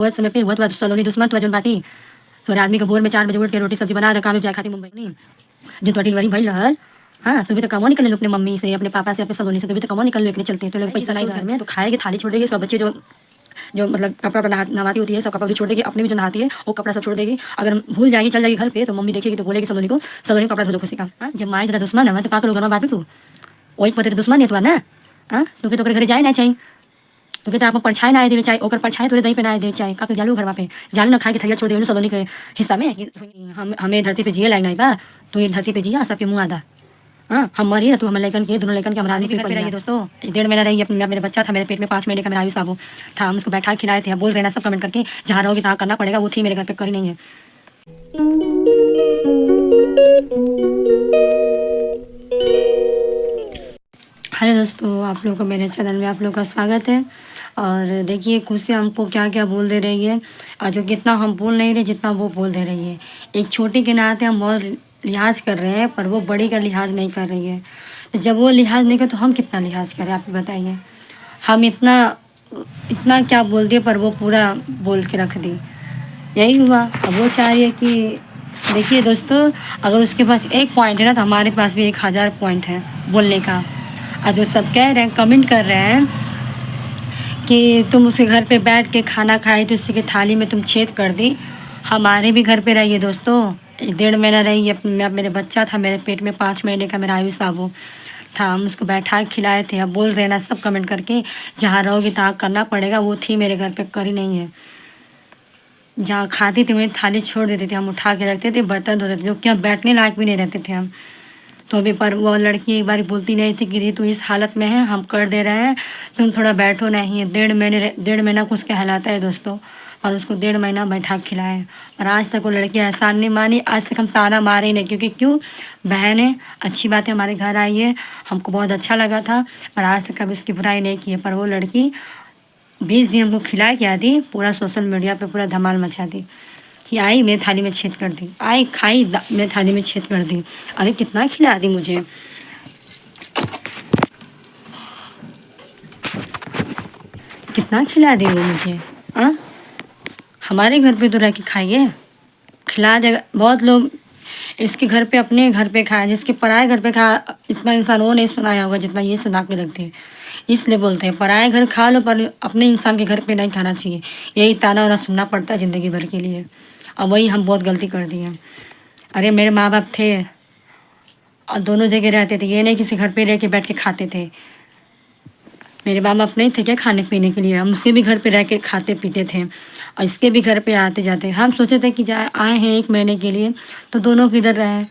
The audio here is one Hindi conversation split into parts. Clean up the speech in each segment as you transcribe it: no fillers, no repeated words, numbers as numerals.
बहुत समय पे बहुत सलोनी दुश्मन तो अजन बाटी तोरे आदमी के भोर में 4 बजे उठ के रोटी सब्जी बना दे काम जाए खाती मुंबई नहीं जो तो डिलीवरी भइल रहल। हाँ तू भी तो कमो निकल लो अपने मम्मी से अपने पापा से अपने सलोनी से तू भी तो कमो निकल लो इतने चलते तो लोग पैसा नहीं घर में तो खाएगी थाली छोड़ देगी सब बच्चे जो जो मतलब कपड़ा नहाती होती है सब कपड़ा भी छोड़ देगी अपने भी जो नहाती है वो कपड़ा सब छोड़ देगी। अगर भूल जाएगी चल जाएगी घर पे तो मम्मी देखेगी तो बोलेगी सलोनी को कपड़ा धो दो खुशी का। हाँ जब माए तेरा दुश्मन है तो का करो घर में बांटू तू वही पते दुश्मन है तू ना। हाँ तू तो घर जाए ना चाहिए तो कहते आप परछाई ना देवे चाहे ओकर परछाई तोरे दही पे ना देवे चाहे का जालू घर पे जालू ना खाए के थैया छोड़ देवे सलोनी के हिस्सा में कि हम हमें धरती पे जिए लायक नहीं बा तो ये धरती पे जिया सबके मुँह आदा। हाँ हम मरी तू हम लेकन के दोनों लेकन के हमारा आदमी पे रहिए दोस्तों 1.5 महीना रही अपने मेरे बच्चा था मेरे पेट में 5 महीने का मेरा आयुष बाबू था हम उसको बैठा खिलाए थे बोल रहे ना सब कमेंट करके जहाँ रहोगे तहाँ करना पड़ेगा वो थी मेरे घर पे करी नहीं है। हेलो दोस्तों आप लोगों को मेरे चैनल में आप लोगों का स्वागत है। और देखिए खुशी हमको क्या क्या बोल दे रही है और जो कितना हम बोल नहीं रहे जितना वो बोल दे रही है। एक छोटे के नाते हम बहुत लिहाज कर रहे हैं पर वो बड़ी का लिहाज नहीं कर रही है। तो जब वो लिहाज नहीं कर तो हम कितना लिहाज करें आप बताइए। हम इतना क्या बोल दिए पर वो पूरा बोल के रख दी यही हुआ। अब वो चाह रही है कि देखिए दोस्तों अगर उसके पास एक पॉइंट है ना तो हमारे पास भी 1000 पॉइंट है बोलने का। और जो सब कह रहे हैं कमेंट कर रहे हैं कि तुम उसके घर पे बैठ के खाना खाई तो उसी की थाली में तुम छेद कर दी। हमारे भी घर पे रहिए दोस्तों 1.5 महीना रही है मेरे बच्चा था मेरे पेट में 5 महीने का मेरा आयुष बाबू था हम उसको बैठा खिलाए थे। अब बोल रहे ना सब कमेंट करके जहाँ रहोगी तहाँ करना पड़ेगा वो थी मेरे घर पे करी नहीं है। जहाँ खाती थी वहीं थाली छोड़ देते थे हम उठा के रखते थे बर्तन धोते थे जो कि हम बैठने लायक भी नहीं रहते थे हम तो अभी पर वो लड़की एक बार बोलती नहीं थी कि तू इस हालत में है हम कर दे रहे हैं तुम थोड़ा बैठो नहीं। 1.5 महीना कुछ कहलाता है दोस्तों और उसको 1.5 महीना बैठा खिलाए और आज तक वो लड़की एहसान नहीं मानी। आज तक हम ताना मारे ही नहीं क्योंकि क्यों बहन है अच्छी बात है हमारे घर आई है हमको बहुत अच्छा लगा था और आज तक कभी उसकी बुराई नहीं की है। पर वो लड़की 20 दिन हमको खिला के आती पूरा सोशल मीडिया पे पूरा धमाल मचा दी कि आई मेरी थाली में छेद कर दी आई खाई मेरी थाली में छेद कर दी। अरे कितना खिला दी मुझे कितना खिला दी वो मुझे। हाँ हमारे घर पे तो रह के खाइए खिला देगा। बहुत लोग इसके घर पे अपने घर पे खाए जिसके पराए घर पे खा इतना इंसान वो नहीं सुनाया होगा जितना ये सुना के रखते हैं। इसलिए बोलते हैं पराए घर खा लो पर अपने इंसान के घर पे नहीं खाना चाहिए। यही ताना वाना सुनना पड़ता है ज़िंदगी भर के लिए और वही हम बहुत गलती कर दी हैं। अरे मेरे माँ बाप थे और दोनों जगह रहते थे ये नहीं किसी घर पे रह के बैठ के खाते थे। मेरे माँ बाप नहीं थे क्या खाने पीने के लिए हम उसके भी घर पे रह के खाते पीते थे और इसके भी घर पे आते जाते। हम सोचे थे कि जाए आए हैं 1 महीने के लिए तो दोनों की इधर रहें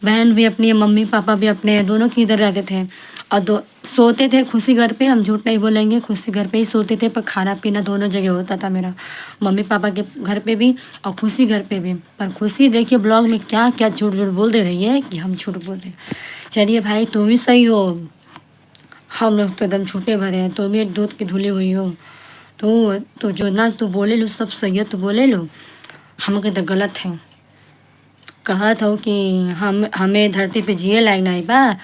बहन भी अपनी मम्मी पापा भी अपने दोनों की इधर रहते थे और सोते थे खुशी घर पे। हम झूठ नहीं बोलेंगे खुशी घर पे ही सोते थे पर खाना पीना दोनों जगह होता था मेरा मम्मी पापा के घर पे भी और खुशी घर पे भी। पर खुशी देखिए ब्लॉग में क्या क्या झूठ झूठ बोल दे रही है कि हम झूठ बोल रहे हैं। चलिए भाई तुम भी सही हो हम लोग तो एकदम झूठे भरे हैं तुम भी दूध की धुली हुई हो तो जो ना तू बोले लो सब सही है तो बोले लो हम तो गलत है। कहत हो कि हमें धरती पे जिए लायक नहीं बा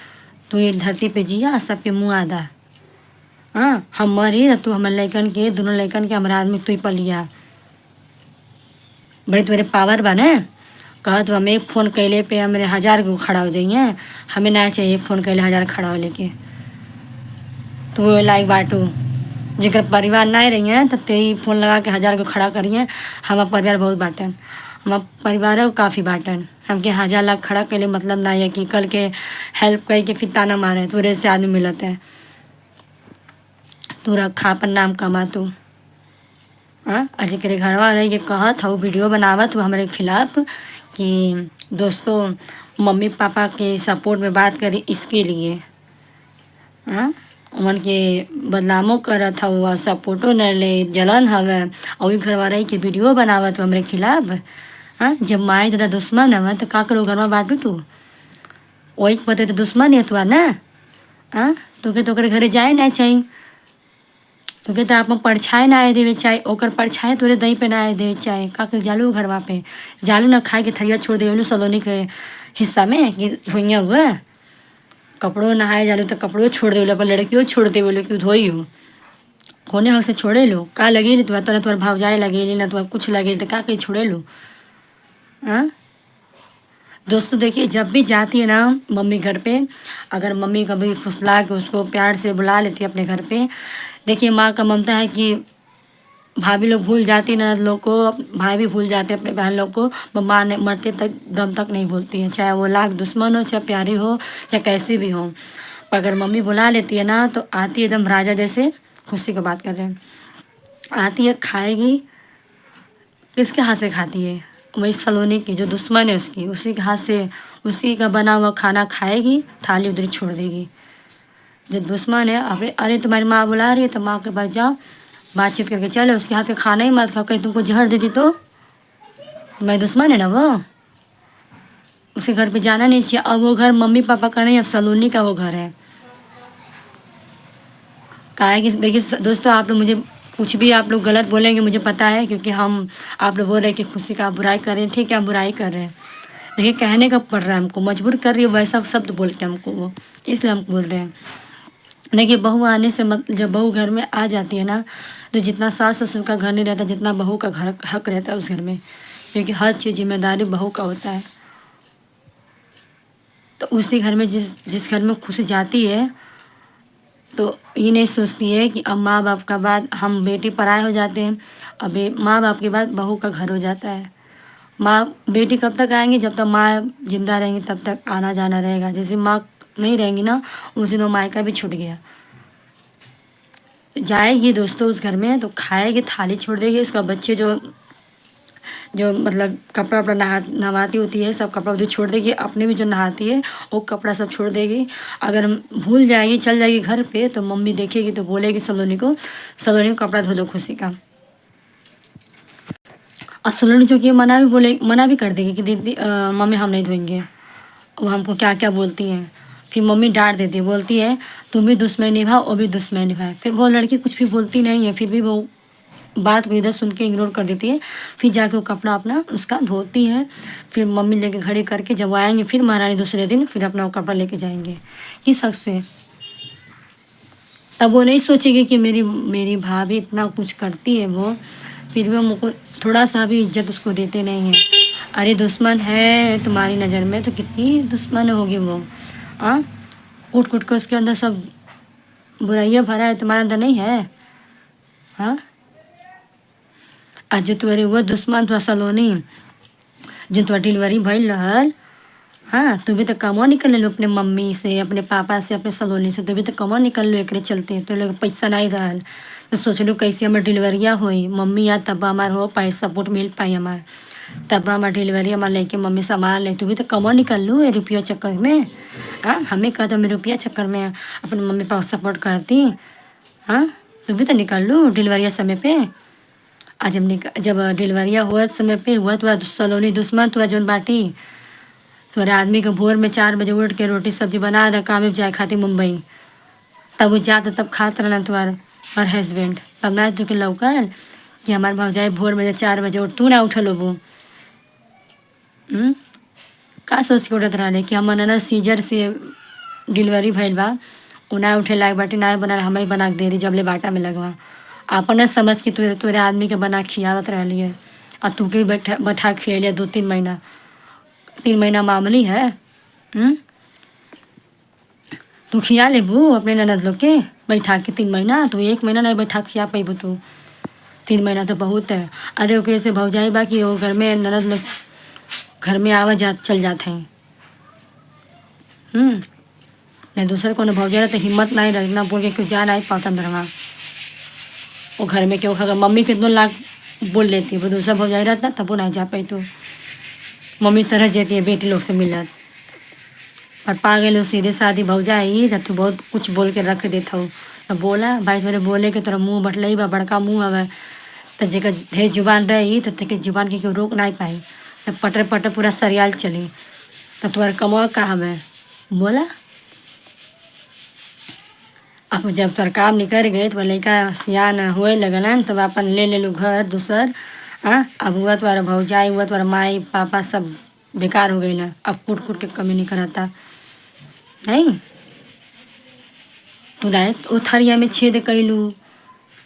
तू ये धरती पे जिया सबके मुँह आदा। हाँ हम मरी तू हमारे लैकन के दोनों लैकन के हमारा आदमी तू ही पलिया बड़े तुम्हारे पावर बा ना। कहत हम एक फ़ोन कैले पे हमारे 1000 को खड़ा हो जाइए हमें ना चाहिए फ़ोन कैले 1000 खड़ा हो लेके तो लाइक बाटू जिकर परिवार ना रही हैं तो तेरी फ़ोन लगा के 1000 को खड़ा करिए। हमारा परिवार बहुत बाटन हमारा परिवार है काफ़ी बाटन हमके 1000 लाख खड़ा के लिए मतलब ना है कि कल के हेल्प कर के फिर ताना मारे तोरे से आदमी मिलते हैं तू रखा अपन नाम कमा तू। हाँ अजय के घरवा रही के कहत हो वीडियो बनावत हो हमारे खिलाफ कि दोस्तों मम्मी पापा के सपोर्ट में बात करी इसके लिए। हाँ उमन के बदनामो करत हुआ सपोर्टो न ले जलन हवे और घरवा रही के वीडियो बनावत हो हमारे खिलाफ। हाँ जब माए दादा दुश्मन है तो का करो घर में बांटू तू वही पते तो दुश्मन है तुआ ना। हाँ तो घरे जाए ना चाहिए तो तो आप परछाई ना आए देवे चाहे ओकर परछाई तोरे दही पे ना आए देवे चाहे का कर जालू घरवा पे जालू ना खाए के थरिया छोड़ देवे सलोनी के हिस्सा में कि धोइया हुआ कपड़ों नहाए जालू तो कपड़ों छोड़ देवे पर लड़कियों छोड़ देवे कि धोई हो कोने हक से छोड़े लो का लगेली तो तुम्हारे भावजाई लगेली ना तुम्हारे कुछ लगेली तो का कहीं छोड़े लो। हाँ दोस्तों देखिए, जब भी जाती है ना मम्मी घर पे, अगर मम्मी कभी फुसला के उसको प्यार से बुला लेती है अपने घर पे, देखिए माँ का ममता है कि भाभी लोग भूल जाती है ननद लोग को, भाई भी भूल जाते हैं अपने बहन लोग को, माँ ने मरते तक दम तक नहीं भूलती हैं, चाहे वो लाख दुश्मन हो, चाहे प्यारी हो, चाहे कैसी भी हो। पर अगर मम्मी बुला लेती है ना तो आती है एकदम राजा जैसे। खुशी की बात कर रहे हैं, आती है खाएगी, किसके हाथ से खाती है? वही सलोनी की जो दुश्मन है उसकी, उसी के हाथ से उसी का बना हुआ खाना खाएगी, थाली उधर छोड़ देगी। जब दुश्मन है, अरे तुम्हारी माँ बुला रही है तो माँ के पास जाओ, बातचीत करके चलो, उसके हाथ का खाना ही मत खाओ, कहीं तुमको जहर दे दी तो? मैं दुश्मन है ना वो, उसके घर पे जाना नहीं चाहिए। अब वो घर मम्मी पापा का नहीं, अब सलोनी का वो घर है। कहा है कि देखिए दोस्तों, आप लोग मुझे कुछ भी आप लोग गलत बोलेंगे मुझे पता है, क्योंकि हम आप लोग बोल रहे हैं कि खुशी का आप बुराई कर रहे हैं, ठीक है आप बुराई कर रहे हैं, देखिए कहने का पड़ रहा है हमको, मजबूर कर रही है वैसा शब्द बोल के हमको वो, इसलिए हम बोल रहे हैं। देखिए बहू आने से जब बहू घर में आ जाती है ना, तो जितना सास ससुर का घर नहीं रहता, जितना बहू का घर हक रहता है उस घर में, क्योंकि हर चीज़ जिम्मेदारी बहू का होता है। तो उसी घर में जिस घर में खुशी जाती है, तो ये नहीं सोचती है कि अब माँ बाप का बाद हम बेटी पराए हो जाते हैं, अब माँ बाप के बाद बहू का घर हो जाता है। माँ बेटी कब तक आएंगी? जब तक माँ जिंदा रहेंगी तब तक आना जाना रहेगा, जैसे माँ नहीं रहेंगी ना उस दिन वो मायका भी छूट गया। जाएगी दोस्तों उस घर में तो खाएगी, थाली छोड़ देगी, उसका बच्चे जो जो मतलब कपड़ा वपड़ा नहाती होती है सब कपड़ा उधर छोड़ देगी, अपने भी जो नहाती है वो कपड़ा सब छोड़ देगी। अगर भूल जाएगी चल जाएगी घर पे तो मम्मी देखेगी तो बोलेगी सलोनी को कपड़ा धो दो खुशी का। और सलोनी जो कि मना भी कर देगी कि दीदी मम्मी हम नहीं धोएंगे। वो हमको क्या क्या बोलती हैं, फिर मम्मी डांट देती है, बोलती है तुम भी दुश्मन निभाओ वो भी दुश्मन निभाए। फिर वो लड़की कुछ भी बोलती नहीं है, फिर भी वो बात को इधर सुन के इग्नोर कर देती है। फिर जाके वो कपड़ा अपना उसका धोती है, फिर मम्मी लेके खड़ी करके जब आएंगे फिर महारानी दूसरे दिन फिर अपना वो कपड़ा लेके जाएंगे किस हक से। तब वो नहीं सोचेगी कि मेरी भाभी इतना कुछ करती है, वो फिर भी हमको थोड़ा सा भी इज्जत उसको देते नहीं है। अरे दुश्मन है तुम्हारी नज़र में तो कितनी दुश्मन होगी वो, हाँ कूट कूट के उसके अंदर सब बुराइयाँ भरा है, तुम्हारे अंदर नहीं है? हाँ आज जो तुम्हारे वो दुश्मन तो सलोनी जो तुम्हारी डिलीवरी भइल रहल, हाँ तू भी तो कमो निकल लो अपने मम्मी से, अपने पापा से, अपने सलोनी से, तू भी तो कमो निकल लो एक चलते, तो लोग पैसा नहीं रहल तो सोच लो कैसे हमारे डिलीवरिया हुई, मम्मी या तब हमार हो पाए सपोर्ट मिल पाई हमार, तब हमार डिलीवरी हमार लेके मम्मी संभाल ले। तू भी तो कमो निकल लूँ ये रुपया चक्कर में, हाँ हमें कहता मैं रुपया चक्कर में अपने मम्मी पापा सपोर्ट करती, हाँ तू भी तो निकल लूँ डिलीवरिया समय पे। आज जब डिलीवरिया हुआ समय पे हुआ तो सलोनी दुश्मन तो जोन बाटी तोरे आदमी के भोर में 4 बजे उठ के रोटी सब्जी बना दे काम जाए खाती मुंबई, तब वो जाता तब खात रहना तुम्हार और हस्बैंड, तब ना तुके लौकल कि हमारे भौजाई भोर में 4 बजे उठ, तू ना उठल वो का सोच के उठत रहले कि हमर ना सीजर से डिलीवरी भइल बा, उ ना उठे लायक बाटी ना बना हमें बना के दे रही जबले बाटा में लगवा, अपने समझ के तोरे आदमी के बना खियावत रहली है और तू के बैठा खियलिया 2-3 महीना, 3 महीना मामूली है। तू खिया लेबू अपने ननद लोग के बैठा के 3 महीना, तू 1 महीना नहीं बैठा खिया पैबू तू, 3 महीना तो बहुत है। अरे ओकरे से भौजाई बा कि वो घर में ननद लोग घर में आवा जा चल जाते हैं, नहीं दूसरे को भौजाई तो हिम्मत नहीं रखना बोल के क्यों जा नहीं पाता मेरा वो घर में, क्यों अगर मम्मी कितनों लाख बोल लेती है वो दूसरा भौजाई रहता तब वो नहीं जा पाई, तो मम्मी तरह जाती है बेटी लोग से मिलत और पा गए सीधे साधी भौजाई तब तू बहुत कुछ बोल के रख देता हो। तो बोला भाई तोरे बोले के तोरा मुँह बटलई बा बड़का मुँह हवे, तो जेकर ढेर जुबान रही तो तेके जुबान के क्यों रोक नहीं पाई, तो पटर पटर पूरा सरियाल चली, तो तुम्हारे कमवा का हमें बोला। अब जब तोर काम निकल गए तो लड़का सियान हुए लगलन तब अपन ले लू घर दूसर, हाँ अब हुआ तुम्हारा भौजाई हुआ तुम्हारा माई पापा सब बेकार हो गई ना, अब कूट कूट के कमी नहीं कराता नहीं, तू राय वो थरिया में छेद कैलू,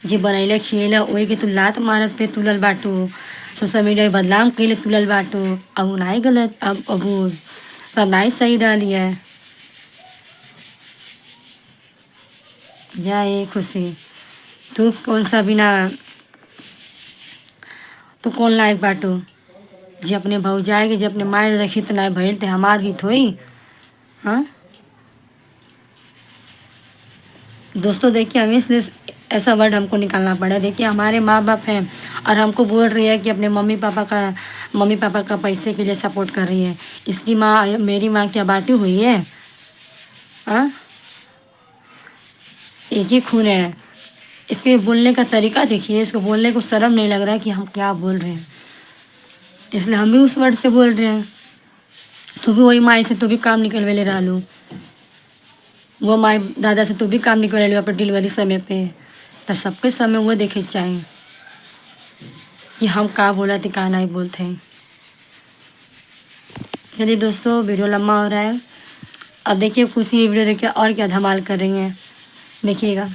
जे बनैले खिएला ओही के तू लात मारत पे तुलल बाटू। सोशल मीडिया पे बदनाम कइले तुलल बाटू। अब उ नाहीं गलत अब उ अब नाहीं सही रहली है। जाए खुशी, तू कौन सा बिना तू कौन लायक बाटू जे अपने भौजाई के जे अपने माए रखी त नाहीं भइल ते हमार हित होई। हाँ दोस्तों देखिए, हमें इसलिए ऐसा वर्ड हमको निकालना पड़ा। देखिए हमारे माँ बाप हैं और हमको बोल रही है कि अपने मम्मी पापा का पैसे के लिए सपोर्ट कर रही है। इसकी माँ मेरी माँ क्या बाटी हुई है? हाँ एक ही खून है। इसके बोलने का तरीका देखिए, इसको बोलने को शर्म नहीं लग रहा है कि हम क्या बोल रहे हैं। इसलिए हम भी उस वर्ड से बोल रहे हैं। तू भी वही माई से तू भी काम निकलवेले रहलू, वो माई दादा से तू भी काम निकलवेले अपने डिलीवरी समय पे। तो सबके समय वो देखे के चाही कि हम का बोलत का नहीं बोलते हैं। चलिए दोस्तों, वीडियो लंबा हो रहा है। अब देखिए खुशी ये वीडियो देख के और क्या धमाल कर रही हैं, देखिएगा।